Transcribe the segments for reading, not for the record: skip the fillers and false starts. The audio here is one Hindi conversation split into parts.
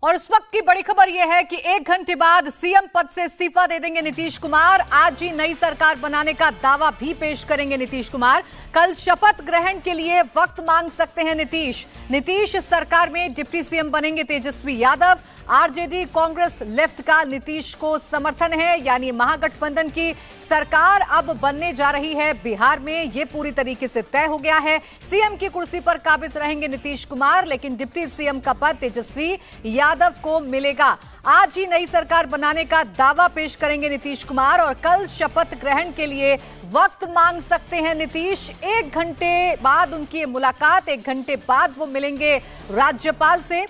और इस वक्त की बड़ी खबर यह है कि 1 घंटे बाद सीएम पद से इस्तीफा दे देंगे नीतीश कुमार। आज ही नई सरकार बनाने का दावा भी पेश करेंगे नीतीश कुमार। कल शपथ ग्रहण के लिए वक्त मांग सकते हैं नीतीश सरकार में डिप्टी सीएम बनेंगे तेजस्वी यादव। आरजेडी कांग्रेस लेफ्ट का नीतीश को समर्थन है, यानी महागठबंधन की सरकार अब बनने जा रही है बिहार में। ये पूरी तरीके से तय हो गया है। सीएम की कुर्सी पर काबिज रहेंगे नीतीश कुमार, लेकिन डिप्टी सीएम का पद तेजस्वी यादव को मिलेगा। आज ही नई सरकार बनाने का दावा पेश करेंगे नीतीश कुमार और कल शपथ ग्रहण के लिए वक्त मांग सकते हैं नीतीश। 1 घंटे बाद उनकी मुलाकात, 1 घंटे बाद वो मिलेंगे राज्यपाल से।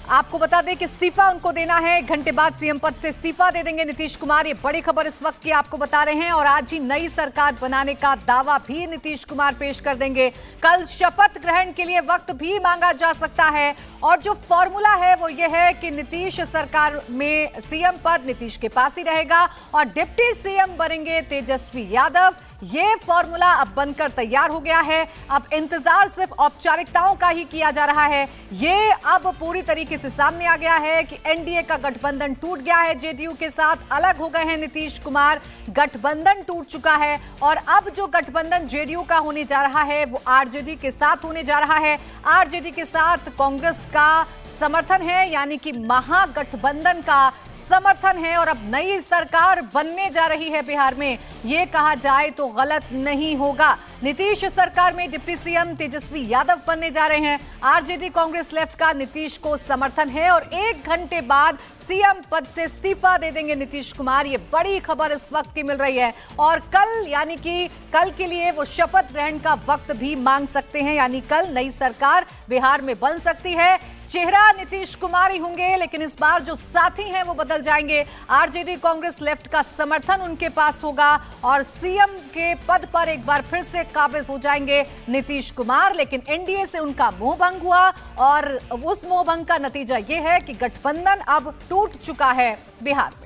आपको बता दें कि इस्तीफा उनको देना है, 1 घंटे बाद सीएम पद से इस्तीफा दे देंगे नीतीश कुमार। ये बड़ी खबर इस वक्त की आपको बता रहे हैं। और आज ही नई सरकार बनाने का दावा भी नीतीश कुमार पेश कर देंगे। कल शपथ ग्रहण के लिए वक्त भी मांगा जा सकता है और जो फॉर्मूला है वो ये है कि नीतीश सरकार में सीएम पद नीतीश के पास ही रहेगा और डिप्टी सीएम बनेंगे तेजस्वी यादव। ये फॉर्मूला अब बनकर तैयार हो गया है। अब इंतजार सिर्फ औपचारिकताओं का ही किया जा रहा है। ये अब पूरी तरीके से सामने आ गया है कि एनडीए का गठबंधन टूट गया है, जेडीयू के साथ अलग हो गए हैं नीतीश कुमार। गठबंधन टूट चुका है और अब जो गठबंधन जेडीयू का होने जा रहा है वो आरजेडी के साथ होने जा रहा है। आरजेडी के साथ कांग्रेस का समर्थन है, यानी कि महागठबंधन का समर्थन है और अब नई सरकार बनने जा रही है बिहार में। ये कहा जाए तो गलत नहीं होगा। नीतीश सरकार में डिप्टी सीएम तेजस्वी यादव बनने जा रहे हैं। आरजेडी कांग्रेस लेफ्ट का नीतीश को समर्थन है और 1 घंटे बाद सीएम पद से इस्तीफा दे देंगे नीतीश कुमार। ये बड़ी खबर इस वक्त की मिल रही है और कल, यानी कि कल के लिए वो शपथ ग्रहण का वक्त भी मांग सकते हैं, यानी कल नई सरकार बिहार में बन सकती है। चेहरा नीतीश कुमार ही होंगे, लेकिन इस बार जो साथी हैं वो बदल जाएंगे। आरजेडी कांग्रेस लेफ्ट का समर्थन उनके पास होगा और सीएम के पद पर एक बार फिर से काबिज हो जाएंगे नीतीश कुमार। लेकिन एनडीए से उनका मोहभंग हुआ और उस मोहभंग का नतीजा ये है कि गठबंधन अब टूट चुका है बिहार में।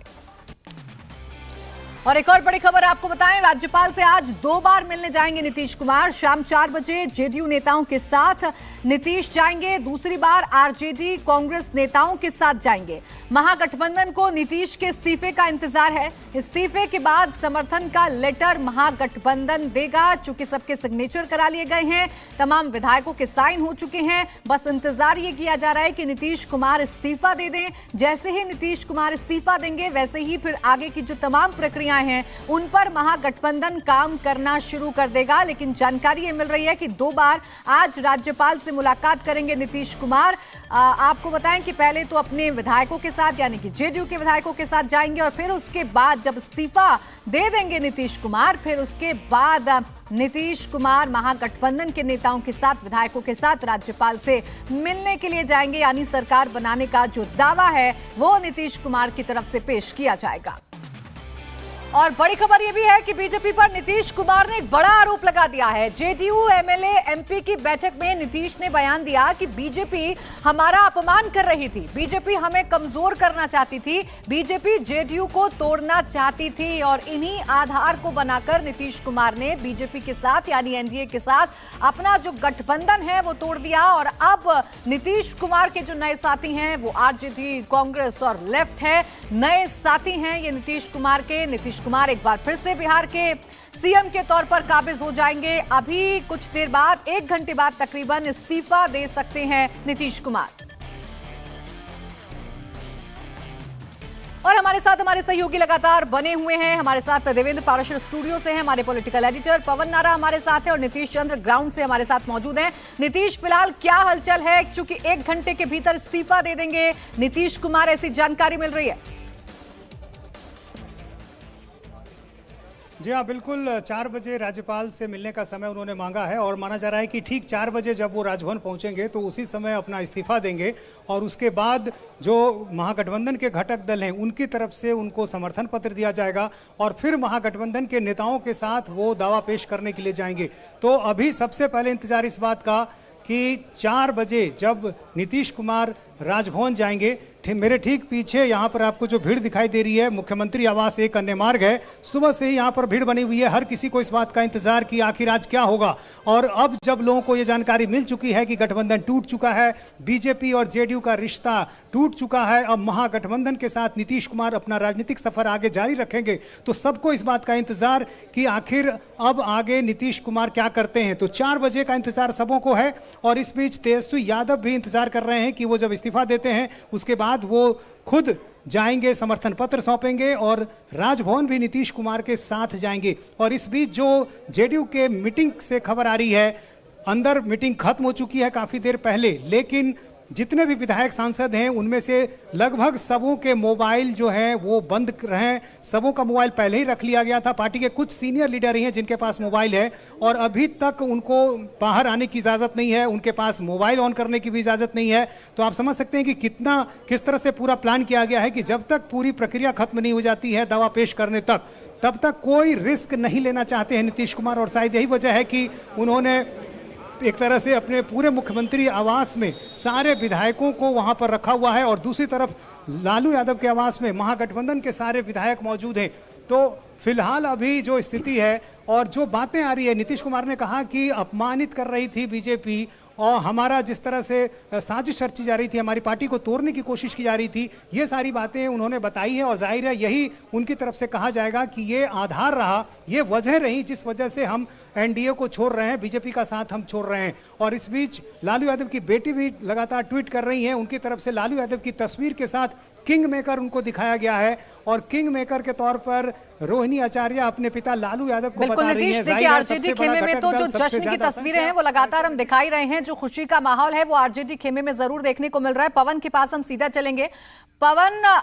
और एक और बड़ी खबर आपको बताएं, राज्यपाल से आज 2 बार मिलने जाएंगे नीतीश कुमार। शाम 4 बजे जेडीयू नेताओं के साथ नीतीश जाएंगे, दूसरी बार आरजेडी कांग्रेस नेताओं के साथ जाएंगे। महागठबंधन को नीतीश के इस्तीफे का इंतजार है। इस्तीफे के बाद समर्थन का लेटर महागठबंधन देगा। चूंकि सबके सिग्नेचर करा लिए गए हैं, तमाम विधायकों के साइन हो चुके हैं, बस इंतजार ये किया जा रहा है कि नीतीश कुमार इस्तीफा दे दें। जैसे ही नीतीश कुमार इस्तीफा देंगे वैसे ही फिर आगे की जो तमाम प्रक्रिया हैं उन पर महागठबंधन काम करना शुरू कर देगा। लेकिन जानकारी ये मिल रही है कि 2 बार आज राज्यपाल से मुलाकात करेंगे नीतीश कुमार। आपको बताएं कि पहले तो अपने विधायकों के साथ, यानी कि जेडीयू के विधायकों के साथ जाएंगे और फिर उसके बाद जब इस्तीफा दे देंगे नीतीश कुमार, फिर उसके बाद नीतीश कुमार महागठबंधन के नेताओं के साथ, विधायकों के साथ राज्यपाल से मिलने के लिए जाएंगे। यानी सरकार बनाने का जो दावा है वो नीतीश कुमार की तरफ से पेश किया जाएगा। और बड़ी खबर यह भी है कि बीजेपी पर नीतीश कुमार ने एक बड़ा आरोप लगा दिया है। जेडीयू एमएलए एमपी की बैठक में नीतीश ने बयान दिया कि बीजेपी हमारा अपमान कर रही थी, बीजेपी हमें कमजोर करना चाहती थी, बीजेपी जेडीयू को तोड़ना चाहती थी और इन्हीं आधार को बनाकर नीतीश कुमार ने बीजेपी के साथ, यानी एनडीए के साथ अपना जो गठबंधन है वो तोड़ दिया। और अब नीतीश कुमार के जो नए साथी हैं वो आरजेडी, कांग्रेस और लेफ्ट है। नए साथी हैं ये नीतीश कुमार के। नीतीश कुमार एक बार फिर से बिहार के सीएम के तौर पर काबिज हो जाएंगे। अभी कुछ देर बाद, 1 घंटे बाद तकरीबन इस्तीफा दे सकते हैं नीतीश कुमार। और हमारे साथ हमारे सहयोगी लगातार बने हुए हैं। हमारे साथ देवेंद्र पाराशर स्टूडियो से हैं, हमारे पॉलिटिकल एडिटर पवन नारा हमारे साथ है और नीतीश चंद्र ग्राउंड से हमारे साथ मौजूद हैं। नीतीश, फिलहाल क्या हलचल है? चूंकि 1 घंटे के भीतर इस्तीफा दे देंगे नीतीश कुमार, ऐसी जानकारी मिल रही है। जी हाँ, बिल्कुल 4 बजे राज्यपाल से मिलने का समय उन्होंने मांगा है और माना जा रहा है कि ठीक 4 बजे जब वो राजभवन पहुंचेंगे तो उसी समय अपना इस्तीफा देंगे और उसके बाद जो महागठबंधन के घटक दल हैं उनकी तरफ से उनको समर्थन पत्र दिया जाएगा और फिर महागठबंधन के नेताओं के साथ वो दावा पेश करने के लिए जाएंगे। तो अभी सबसे पहले इंतजार इस बात का कि 4 बजे जब नीतीश कुमार राजभवन जाएंगे। मेरे ठीक पीछे यहाँ पर आपको जो भीड़ दिखाई दे रही है, मुख्यमंत्री आवास एक अन्य मार्ग है। सुबह से ही यहाँ पर भीड़ बनी हुई है। हर किसी को इस बात का इंतजार कि आखिर आज क्या होगा। और अब जब लोगों को ये जानकारी मिल चुकी है कि गठबंधन टूट चुका है, बीजेपी और जेडीयू का रिश्ता टूट चुका है, अब महागठबंधन के साथ नीतीश कुमार अपना राजनीतिक सफर आगे जारी रखेंगे, तो सबको इस बात का इंतजार कि आखिर अब आगे नीतीश कुमार क्या करते हैं। तो 4 बजे का इंतजार सबों को है। और इस बीच तेजस्वी यादव भी इंतजार कर रहे हैं कि वो जब इस्तीफा देते हैं उसके बाद वो खुद जाएंगे, समर्थन पत्र सौंपेंगे और राजभवन भी नीतीश कुमार के साथ जाएंगे। और इस बीच जो जेडीयू के मीटिंग से खबर आ रही है, अंदर मीटिंग खत्म हो चुकी है काफी देर पहले, लेकिन जितने भी विधायक सांसद हैं उनमें से लगभग सबों के मोबाइल जो हैं वो बंद रहे। सबों का मोबाइल पहले ही रख लिया गया था। पार्टी के कुछ सीनियर लीडर ही हैं जिनके पास मोबाइल है और अभी तक उनको बाहर आने की इजाज़त नहीं है, उनके पास मोबाइल ऑन करने की भी इजाज़त नहीं है। तो आप समझ सकते हैं कि किस तरह से पूरा प्लान किया गया है कि जब तक पूरी प्रक्रिया खत्म नहीं हो जाती है दावा पेश करने तक, तब तक कोई रिस्क नहीं लेना चाहते हैं नीतीश कुमार। और शायद यही वजह है कि उन्होंने एक तरह से अपने पूरे मुख्यमंत्री आवास में सारे विधायकों को वहां पर रखा हुआ है और दूसरी तरफ लालू यादव के आवास में महागठबंधन के सारे विधायक मौजूद हैं। तो फिलहाल अभी जो स्थिति है और जो बातें आ रही है, नीतीश कुमार ने कहा कि अपमानित कर रही थी बीजेपी और हमारा जिस तरह से साजिश रची जा रही थी, हमारी पार्टी को तोड़ने की कोशिश की जा रही थी, ये सारी बातें उन्होंने बताई है। और जाहिर है यही उनकी तरफ से कहा जाएगा कि ये आधार रहा, ये वजह रही जिस वजह से हम एनडीए को छोड़ रहे हैं, बीजेपी का साथ हम छोड़ रहे हैं। और इस बीच लालू यादव की बेटी भी लगातार ट्वीट कर रही हैं। उनकी तरफ से लालू यादव की तस्वीर के साथ किंग मेकर उनको दिखाया गया है और किंग मेकर के तौर पर रोहिणी आचार्य अपने पिता लालू यादव को बता रही हैं। देखिए आरजेडी खेमे में तो जो जश्न की तस्वीरें हैं वो लगातार हम दिखाई रहे हैं, जो खुशी का माहौल है वो आरजेडी खेमे में जरूर देखने को मिल रहा है। पवन के पास हम सीधा चलेंगे। पवन,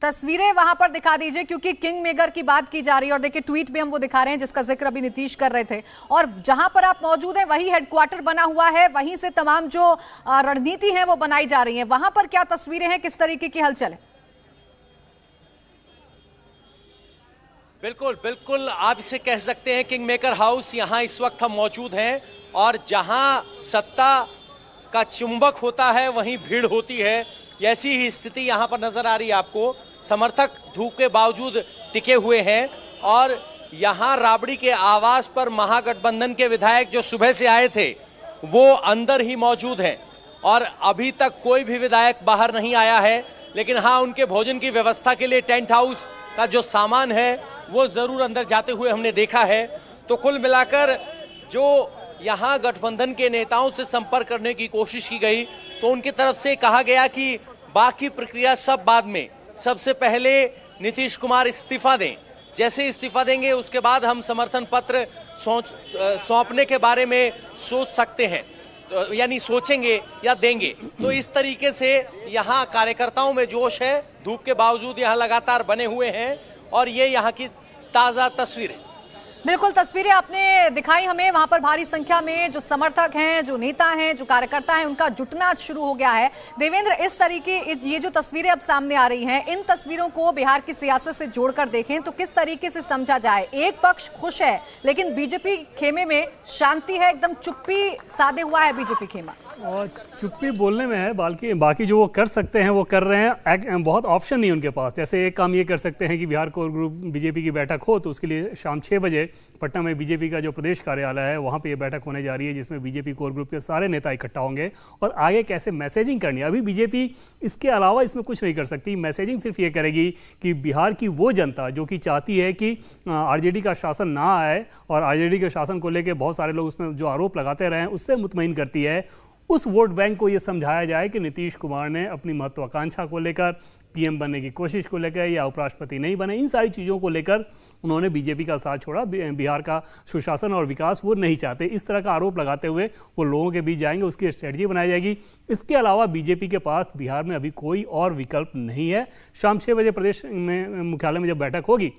तस्वीरें वहां पर दिखा दीजिए क्योंकि किंग मेकर की बात की जा रही है और देखिए ट्वीट भी हम वो दिखा रहे हैं जिसका जिक्र अभी नीतीश कर रहे थे। और जहां पर आप मौजूद हैं वही हेडक्वार्टर बना हुआ है, वहीं से तमाम जो रणनीति है वो बनाई जा रही है। वहां पर क्या तस्वीरें हैं, किस तरीके की हलचल है? बिल्कुल बिल्कुल, आप इसे कह सकते हैं किंग मेकर हाउस। यहाँ इस वक्त हम मौजूद हैं और जहां सत्ता का चुंबक होता है वहीं भीड़ होती है। ऐसी ही स्थिति यहाँ पर नजर आ रही है आपको। समर्थक धूप के बावजूद टिके हुए हैं और यहाँ राबड़ी के आवास पर महागठबंधन के विधायक जो सुबह से आए थे वो अंदर ही मौजूद हैं और अभी तक कोई भी विधायक बाहर नहीं आया है। लेकिन हाँ, उनके भोजन की व्यवस्था के लिए टेंट हाउस का जो सामान है वो जरूर अंदर जाते हुए हमने देखा है। तो कुल मिलाकर जो यहाँ गठबंधन के नेताओं से संपर्क करने की कोशिश की गई तो उनकी तरफ से कहा गया कि बाकी प्रक्रिया सब बाद में, सबसे पहले नीतीश कुमार इस्तीफा दें। जैसे इस्तीफा देंगे उसके बाद हम समर्थन पत्र सौंपने के बारे में सोच सकते हैं, तो यानी सोचेंगे या देंगे। तो इस तरीके से यहाँ कार्यकर्ताओं में जोश है, धूप के बावजूद यहाँ लगातार बने हुए हैं और ये यहाँ की ताजा तस्वीरें। बिल्कुल, तस्वीरें आपने दिखाई हमें। वहां पर भारी संख्या में जो समर्थक हैं, जो नेता हैं, जो कार्यकर्ता हैं, उनका जुटना शुरू हो गया है। देवेंद्र, इस तरीके ये जो तस्वीरें अब सामने आ रही हैं, इन तस्वीरों को बिहार की सियासत से जोड़कर देखें तो किस तरीके से समझा जाए? एक पक्ष खुश है लेकिन बीजेपी खेमे में शांति है, एकदम चुप्पी साधे हुआ है बीजेपी खेमा। और चुप्पी बोलने में है, बल्कि बाकी जो वो कर सकते हैं वो कर रहे हैं। बहुत ऑप्शन नहीं उनके पास। जैसे एक काम ये कर सकते हैं कि बिहार कोर ग्रुप बीजेपी की बैठक हो तो उसके लिए शाम 6 बजे पटना में बीजेपी का जो प्रदेश कार्यालय है वहाँ पे ये बैठक होने जा रही है जिसमें बीजेपी कोर ग्रुप के सारे नेता इकट्ठा होंगे और आगे कैसे मैसेजिंग करनी है। अभी बीजेपी इसके अलावा इसमें कुछ नहीं कर सकती। मैसेजिंग सिर्फ ये करेगी कि बिहार की वो जनता जो कि चाहती है कि आरजेडी का शासन ना आए और आरजेडी के शासन को लेकर बहुत सारे लोग उसमें जो आरोप लगाते रहे हैं उससे मुतमईन करती है, उस वोट बैंक को ये समझाया जाए कि नीतीश कुमार ने अपनी महत्वाकांक्षा को लेकर, पीएम बनने की कोशिश को लेकर या उपराष्ट्रपति नहीं बने, इन सारी चीज़ों को लेकर उन्होंने बीजेपी का साथ छोड़ा। बिहार का सुशासन और विकास वो नहीं चाहते। इस तरह का आरोप लगाते हुए वो लोगों के बीच जाएंगे, उसकी स्ट्रेटजी बनाई जाएगी। इसके अलावा बीजेपी के पास बिहार में अभी कोई और विकल्प नहीं है। शाम 6 बजे प्रदेश में मुख्यालय में जब बैठक होगी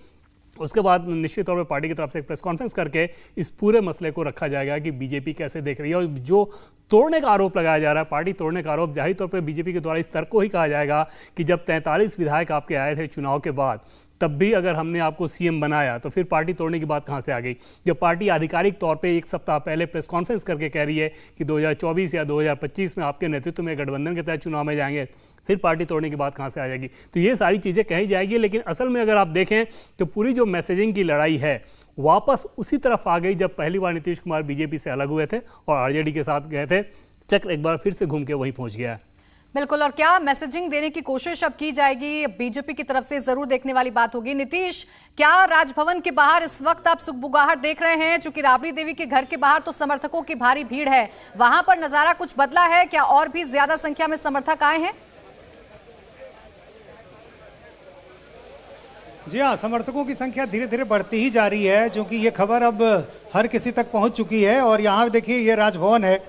उसके बाद निश्चित तौर पर पार्टी की तरफ से एक प्रेस कॉन्फ्रेंस करके इस पूरे मसले को रखा जाएगा कि बीजेपी कैसे देख रही है। और जो तोड़ने का आरोप लगाया जा रहा है, पार्टी तोड़ने का आरोप, जाहिर तौर पर बीजेपी के द्वारा इस तर्क को ही कहा जाएगा कि जब 43 विधायक आपके आए थे चुनाव के बाद तब भी अगर हमने आपको सीएम बनाया तो फिर पार्टी तोड़ने की बात कहाँ से आ गई? जब पार्टी आधिकारिक तौर पे एक सप्ताह पहले प्रेस कॉन्फ्रेंस करके कह रही है कि 2024 या 2025 में आपके नेतृत्व में गठबंधन के तहत चुनाव में जाएंगे, फिर पार्टी तोड़ने की बात कहाँ से आ जाएगी? तो ये सारी चीज़ें कही जाएगी, लेकिन असल में अगर आप देखें तो पूरी जो मैसेजिंग की लड़ाई है वापस उसी तरफ आ गई जब पहली बार नीतीश कुमार बीजेपी से अलग हुए थे और आरजेडी के साथ गए थे। चक्र एक बार फिर से घूम के वहीं पहुंच गया है। बिल्कुल, और क्या मैसेजिंग देने की कोशिश अब की जाएगी बीजेपी की तरफ से, जरूर देखने वाली बात होगी। नीतीश, क्या राजभवन के बाहर इस वक्त आप सुगबुगाहट देख रहे हैं? चूंकि राबड़ी देवी के घर के बाहर तो समर्थकों की भारी भीड़ है, वहां पर नजारा कुछ बदला है क्या? और भी ज्यादा संख्या में समर्थक आए हैं? जी हाँ, समर्थकों की संख्या धीरे धीरे बढ़ती ही जा रही है, क्योंकि ये खबर अब हर किसी तक पहुंच चुकी है। और यहाँ देखिए, ये राजभवन है,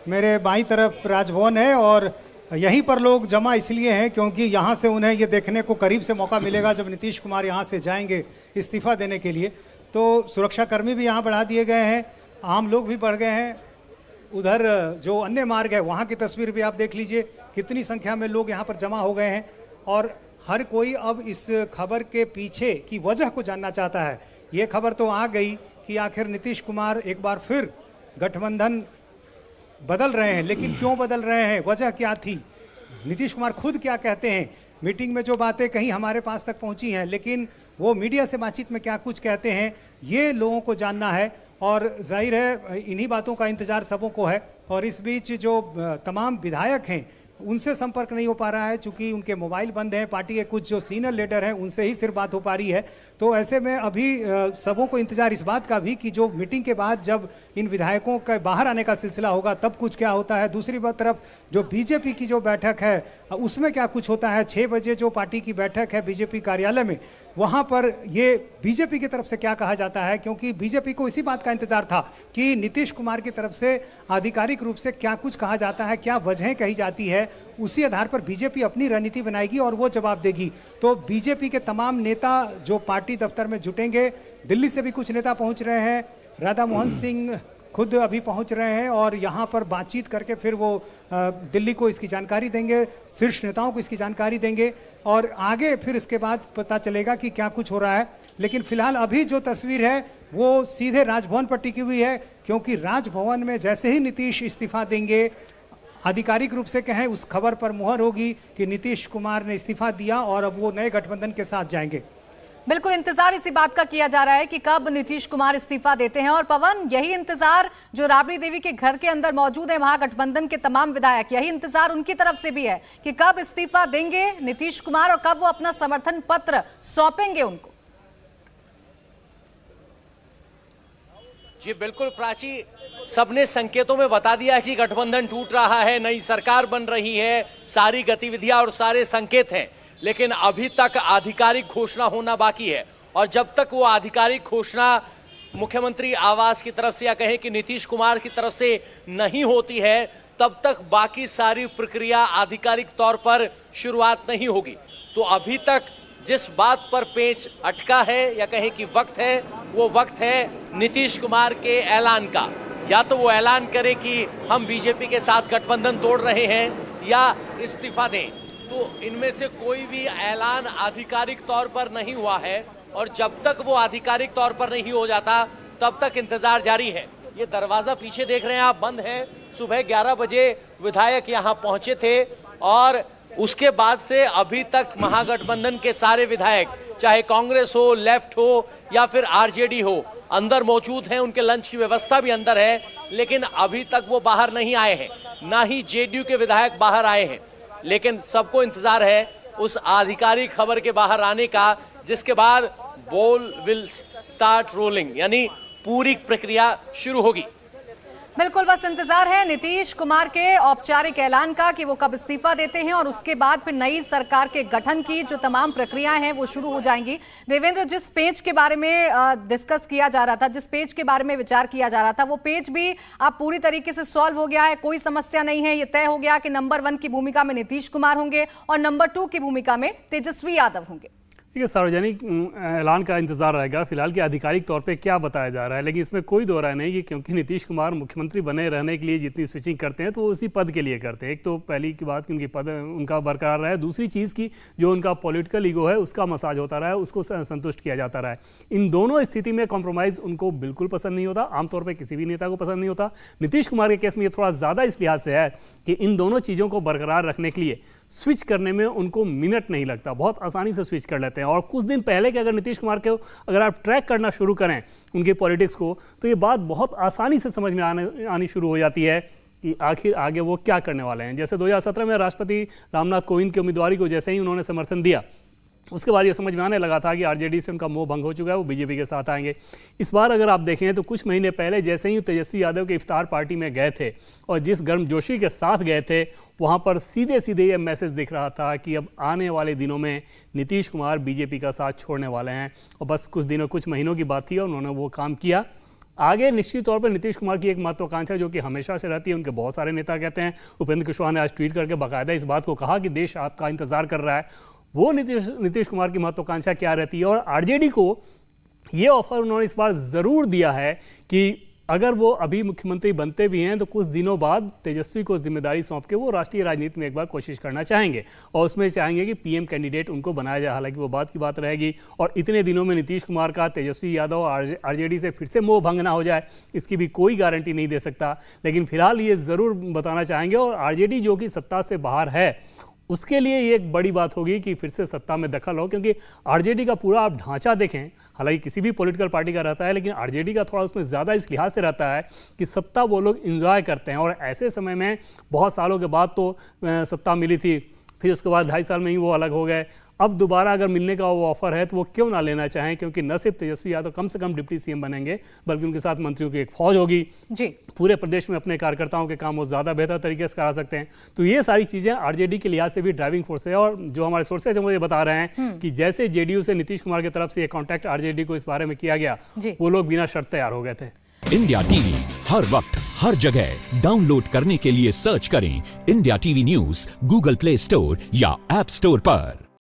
मेरे बाईं तरफ राजभवन है, और यहीं पर लोग जमा इसलिए हैं क्योंकि यहाँ से उन्हें ये देखने को करीब से मौका मिलेगा जब नीतीश कुमार यहाँ से जाएंगे इस्तीफा देने के लिए। तो सुरक्षाकर्मी भी यहाँ बढ़ा दिए गए हैं, आम लोग भी बढ़ गए हैं। उधर जो अन्य मार्ग है वहाँ की तस्वीर भी आप देख लीजिए, कितनी संख्या में लोग यहाँ पर जमा हो गए हैं। और हर कोई अब इस खबर के पीछे की वजह को जानना चाहता है। ये खबर तो आ गई कि आखिर नीतीश कुमार एक बार फिर गठबंधन बदल रहे हैं, लेकिन क्यों बदल रहे हैं, वजह क्या थी, नीतीश कुमार खुद क्या कहते हैं? मीटिंग में जो बातें कहीं हमारे पास तक पहुंची हैं, लेकिन वो मीडिया से बातचीत में क्या कुछ कहते हैं, ये लोगों को जानना है। और जाहिर है इन्हीं बातों का इंतजार सबों को है। और इस बीच जो तमाम विधायक हैं उनसे संपर्क नहीं हो पा रहा है, चूंकि उनके मोबाइल बंद हैं। पार्टी के कुछ जो सीनियर लीडर हैं उनसे ही सिर्फ बात हो पा रही है। तो ऐसे में अभी सबों को इंतजार इस बात का भी कि जो मीटिंग के बाद जब इन विधायकों का बाहर आने का सिलसिला होगा तब कुछ क्या होता है। दूसरी तरफ जो बीजेपी की जो बैठक है उसमें क्या कुछ होता है। 6 बजे जो पार्टी की बैठक है बीजेपी कार्यालय में, वहां पर ये बीजेपी की तरफ से क्या कहा जाता है, क्योंकि बीजेपी को इसी बात का इंतजार था कि नीतीश कुमार की तरफ से आधिकारिक रूप से क्या कुछ कहा जाता है, क्या वजहें कही जाती है। उसी आधार पर बीजेपी अपनी रणनीति बनाएगी और वो जवाब देगी। तो बीजेपी के तमाम नेता जो पार्टी दफ्तर में जुटेंगे, दिल्ली से भी कुछ नेता पहुंच रहे हैं, राधा मोहन सिंह खुद अभी पहुंच रहे हैं और यहाँ पर बातचीत करके फिर वो दिल्ली को इसकी जानकारी देंगे, शीर्ष नेताओं को इसकी जानकारी देंगे और आगे फिर इसके बाद पता चलेगा कि क्या कुछ हो रहा है। लेकिन फिलहाल अभी जो तस्वीर है वो सीधे राजभवन पर टिकी हुई है, क्योंकि राजभवन में जैसे ही नीतीश इस्तीफा देंगे, आधिकारिक रूप से कहें उस खबर पर मुहर होगी कि नीतीश कुमार ने इस्तीफा दिया और अब वो नए गठबंधन के साथ जाएंगे। बिल्कुल, इंतजार इसी बात का किया जा रहा है कि कब नीतीश कुमार इस्तीफा देते हैं। और पवन, यही इंतजार जो राबड़ी देवी के घर के अंदर मौजूद है महागठबंधन के तमाम विधायक, यही इंतजार उनकी तरफ से भी है कि कब इस्तीफा देंगे नीतीश कुमार और कब वो अपना समर्थन पत्र सौंपेंगे उनको। जी बिल्कुल प्राची, सबने संकेतों में बता दिया कि गठबंधन टूट रहा है, नई सरकार बन रही है, सारी गतिविधियां और सारे संकेत हैं, लेकिन अभी तक आधिकारिक घोषणा होना बाकी है। और जब तक वो आधिकारिक घोषणा मुख्यमंत्री आवास की तरफ से या कहें कि नीतीश कुमार की तरफ से नहीं होती है, तब तक बाकी सारी प्रक्रिया आधिकारिक तौर पर शुरुआत नहीं होगी। तो अभी तक जिस बात पर पेच अटका है या कहें कि वक्त है, वो वक्त है नीतीश कुमार के ऐलान का। या तो वो ऐलान करें कि हम बीजेपी के साथ गठबंधन तोड़ रहे हैं या इस्तीफा दें। तो इनमें से कोई भी ऐलान आधिकारिक तौर पर नहीं हुआ है और जब तक वो आधिकारिक तौर पर नहीं हो जाता तब तक इंतजार जारी है। ये दरवाजा पीछे देख रहे हैं आप, बंद है। सुबह 11 बजे विधायक यहाँ पहुंचे थे और उसके बाद से अभी तक महागठबंधन के सारे विधायक, चाहे कांग्रेस हो, लेफ्ट हो या फिर आरजेडी हो, अंदर मौजूद हैं। उनके लंच की व्यवस्था भी अंदर है, लेकिन अभी तक वो बाहर नहीं आए हैं, ना ही जेडीयू के विधायक बाहर आए हैं। लेकिन सबको इंतजार है उस आधिकारिक खबर के बाहर आने का, जिसके बाद बॉल विल स्टार्ट रोलिंग, यानी पूरी प्रक्रिया शुरू होगी। बिल्कुल, बस इंतजार है नीतीश कुमार के औपचारिक ऐलान का कि वो कब इस्तीफा देते हैं और उसके बाद फिर नई सरकार के गठन की जो तमाम प्रक्रियाएं हैं वो शुरू हो जाएंगी। देवेंद्र, जिस पेज के बारे में डिस्कस किया जा रहा था, जिस पेज के बारे में विचार किया जा रहा था, वो पेज भी अब पूरी तरीके से सॉल्व हो गया है, कोई समस्या नहीं है। ये तय हो गया कि नंबर 1 की भूमिका में नीतीश कुमार होंगे और नंबर 2 की भूमिका में तेजस्वी यादव होंगे। देखिए, सार्वजनिक ऐलान का इंतजार रहेगा। फिलहाल के आधिकारिक तौर पे क्या बताया जा रहा है, लेकिन इसमें कोई दो राय नहीं कि क्योंकि नीतीश कुमार मुख्यमंत्री बने रहने के लिए जितनी स्विचिंग करते हैं तो वो उसी पद के लिए करते हैं। एक तो पहली की बात कि उनकी पद उनका बरकरार रहा है, दूसरी चीज़ की जो उनका पॉलिटिकल ईगो है उसका मसाज होता रहा है, उसको संतुष्ट किया जाता रहा है। इन दोनों स्थिति में कॉम्प्रोमाइज़ उनको बिल्कुल पसंद नहीं होता, आमतौर पर किसी भी नेता को पसंद नहीं होता। नीतीश कुमार के केस में ये थोड़ा ज़्यादा इस लिहाज से है कि इन दोनों चीज़ों को बरकरार रखने के लिए स्विच करने में उनको मिनट नहीं लगता, बहुत आसानी से स्विच कर लेते हैं। और कुछ दिन पहले के अगर नीतीश कुमार के अगर आप ट्रैक करना शुरू करें उनके पॉलिटिक्स को, तो ये बात बहुत आसानी से समझ में आनी शुरू हो जाती है कि आखिर आगे वो क्या करने वाले हैं। जैसे 2017 में राष्ट्रपति रामनाथ कोविंद की उम्मीदवारी को जैसे ही उन्होंने समर्थन दिया, उसके बाद ये समझ में आने लगा था कि आरजेडी से उनका मोह भंग हो चुका है, वो बीजेपी के साथ आएंगे। इस बार अगर आप देखें तो कुछ महीने पहले जैसे ही तेजस्वी यादव के इफ्तार पार्टी में गए थे और जिस गर्मजोशी के साथ गए थे, वहाँ पर सीधे सीधे ये मैसेज दिख रहा था कि अब आने वाले दिनों में नीतीश कुमार बीजेपी का साथ छोड़ने वाले हैं। और बस कुछ महीनों की बात थी और उन्होंने वो काम किया। आगे निश्चित तौर पर नीतीश कुमार की एक महत्वाकांक्षा जो कि हमेशा से रहती है, उनके बहुत सारे नेता कहते हैं, उपेंद्र कुशवाहा ने आज ट्वीट करके बाकायदा इस बात को कहा कि देश आपका इंतजार कर रहा है। वो नीतीश कुमार की महत्वाकांक्षा क्या रहती है, और आरजेडी को ये ऑफर उन्होंने इस बार ज़रूर दिया है कि अगर वो अभी मुख्यमंत्री बनते भी हैं तो कुछ दिनों बाद तेजस्वी को जिम्मेदारी सौंप के वो राष्ट्रीय राजनीति में एक बार कोशिश करना चाहेंगे और उसमें चाहेंगे कि पीएम कैंडिडेट उनको बनाया जाए। हालांकि वो बात की बात रहेगी और इतने दिनों में नीतीश कुमार का तेजस्वी यादव आरजेडी से फिर से मोह भंग ना हो जाए, इसकी भी कोई गारंटी नहीं दे सकता। लेकिन फिलहाल ये ज़रूर बताना चाहेंगे, और आरजेडी जो कि सत्ता से बाहर है उसके लिए ये एक बड़ी बात होगी कि फिर से सत्ता में दखल हो, क्योंकि आरजेडी का पूरा आप ढांचा देखें, हालांकि किसी भी पॉलिटिकल पार्टी का रहता है, लेकिन आरजेडी का थोड़ा उसमें ज़्यादा इस लिहाज से रहता है कि सत्ता वो लोग एंजॉय करते हैं। और ऐसे समय में बहुत सालों के बाद तो सत्ता मिली थी, फिर उसके बाद 2.5 साल में ही वो अलग हो गए। अब दोबारा अगर मिलने का वो ऑफर है तो वो क्यों ना लेना चाहें, क्योंकि न सिर्फ तेजस्वी यादव कम से कम डिप्टी सीएम बनेंगे बल्कि उनके साथ मंत्रियों की एक फौज होगी जी। पूरे प्रदेश में अपने कार्यकर्ताओं के काम वो ज़्यादा बेहतर तरीके से करा सकते हैं। तो ये सारी चीज़ें आरजेडी के लिहाज से भी ड्राइविंग फोर्स है। और जो हमारे सोर्सेज हैं वो ये बता रहे हैं कि जैसे जेडीयू से नीतीश कुमार की तरफ से ये कॉन्टैक्ट आरजेडी को इस बारे में किया गया, वो लोग बिना शर्त तैयार हो गए थे। इंडिया टीवी हर वक्त हर जगह डाउनलोड करने के लिए सर्च करें India TV news Google play store या ऐप स्टोर पर।